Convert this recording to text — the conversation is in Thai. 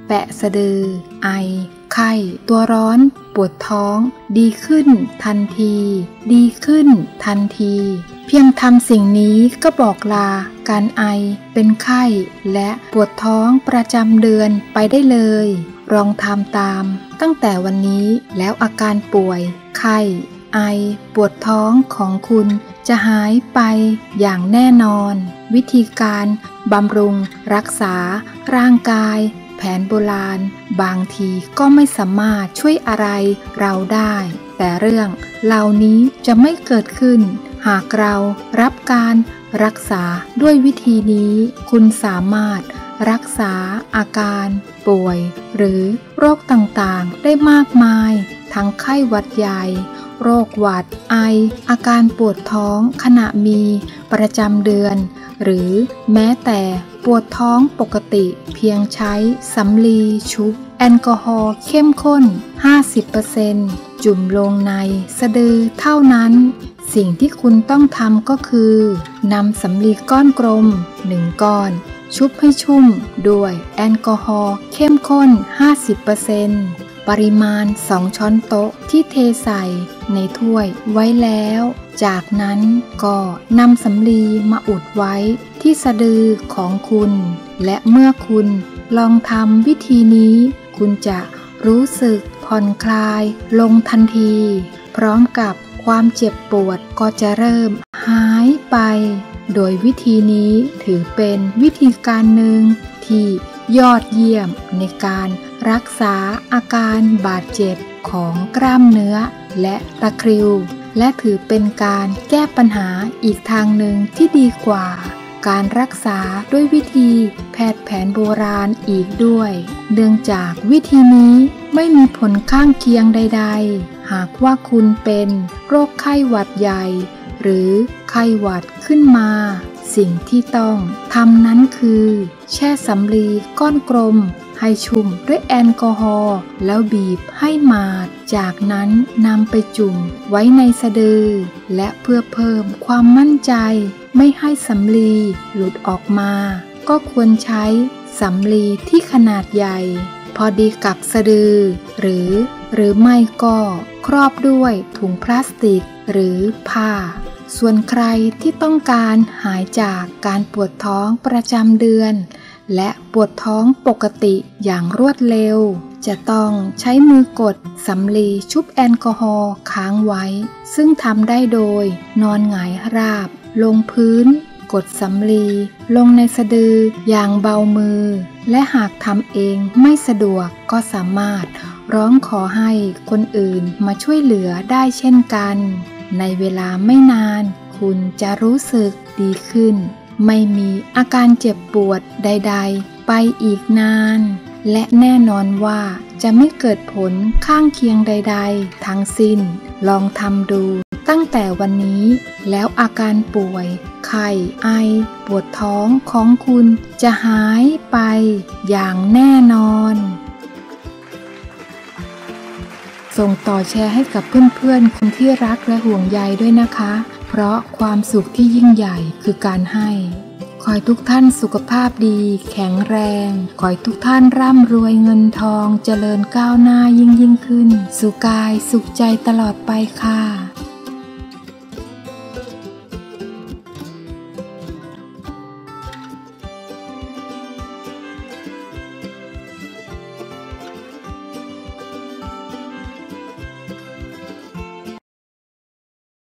แปะสะดือไอไข้ตัวร้อนปวดท้องดีขึ้นทันทีดีขึ้นทันทีเพียงทำสิ่งนี้ก็บอกลาการไอเป็นไข้และปวดท้องประจำเดือนไปได้เลยลองทำตามตั้งแต่วันนี้แล้วอาการป่วยไข้ไอปวดท้องของคุณจะหายไปอย่างแน่นอนวิธีการบำรุงรักษาร่างกายแผนโบราณบางทีก็ไม่สามารถช่วยอะไรเราได้แต่เรื่องเหล่านี้จะไม่เกิดขึ้นหากเรารับการรักษาด้วยวิธีนี้คุณสามารถรักษาอาการป่วยหรือโรคต่างๆได้มากมายทั้งไข้หวัดใหญ่โรคหวัดไออาการปวดท้องขณะมีประจำเดือนหรือแม้แต่ปวดท้องปกติเพียงใช้สำลีชุบแอลกอฮอล์เข้มข้น 50% จุ่มลงในสะดือเท่านั้นสิ่งที่คุณต้องทำก็คือนำสำลีก้อนกลม1ก้อนชุบให้ชุ่มด้วยแอลกอฮอล์เข้มข้น 50% ปริมาณ2ช้อนโต๊ะที่เทใส่ในถ้วยไว้แล้วจากนั้นก็นำสำลีมาอุดไว้ที่สะดือของคุณและเมื่อคุณลองทำวิธีนี้คุณจะรู้สึกผ่อนคลายลงทันทีพร้อมกับความเจ็บปวดก็จะเริ่มหายไปโดยวิธีนี้ถือเป็นวิธีการหนึ่งที่ยอดเยี่ยมในการรักษาอาการบาดเจ็บของกล้ามเนื้อและตะคริวและถือเป็นการแก้ปัญหาอีกทางหนึ่งที่ดีกว่าการรักษาด้วยวิธีแพทย์แผนโบราณอีกด้วยเนื่องจากวิธีนี้ไม่มีผลข้างเคียงใดๆหากว่าคุณเป็นโรคไข้หวัดใหญ่หรือไข้หวัดขึ้นมาสิ่งที่ต้องทำนั้นคือแช่สำลีก้อนกลมให้ชุ่มด้วยแอลกอฮอล์แล้วบีบให้หมาดจากนั้นนำไปจุ่มไว้ในสะดือและเพื่อเพิ่มความมั่นใจไม่ให้สำลีหลุดออกมาก็ควรใช้สำลีที่ขนาดใหญ่พอดีกับสะดือหรือไม่ก็ครอบด้วยถุงพลาสติกหรือผ้าส่วนใครที่ต้องการหายจากการปวดท้องประจำเดือนและปวดท้องปกติอย่างรวดเร็วจะต้องใช้มือกดสำลีชุบแอลกอฮอล์ค้างไว้ซึ่งทำได้โดยนอนหงายราบลงพื้นกดสำลีลงในสะดืออย่างเบามือและหากทำเองไม่สะดวกก็สามารถร้องขอให้คนอื่นมาช่วยเหลือได้เช่นกันในเวลาไม่นานคุณจะรู้สึกดีขึ้นไม่มีอาการเจ็บปวดใดๆไปอีกนานและแน่นอนว่าจะไม่เกิดผลข้างเคียงใดๆทั้งสิ้นลองทำดูตั้งแต่วันนี้แล้วอาการป่วยไข้ไอปวดท้องของคุณจะหายไปอย่างแน่นอนส่งต่อแชร์ให้กับเพื่อนๆคนที่รักและห่วงใยด้วยนะคะเพราะความสุขที่ยิ่งใหญ่คือการให้ขอให้ทุกท่านสุขภาพดีแข็งแรงขอให้ทุกท่านร่ำรวยเงินทองเจริญก้าวหน้ายิ่งขึ้นสุขกายสุขใจตลอดไปค่ะ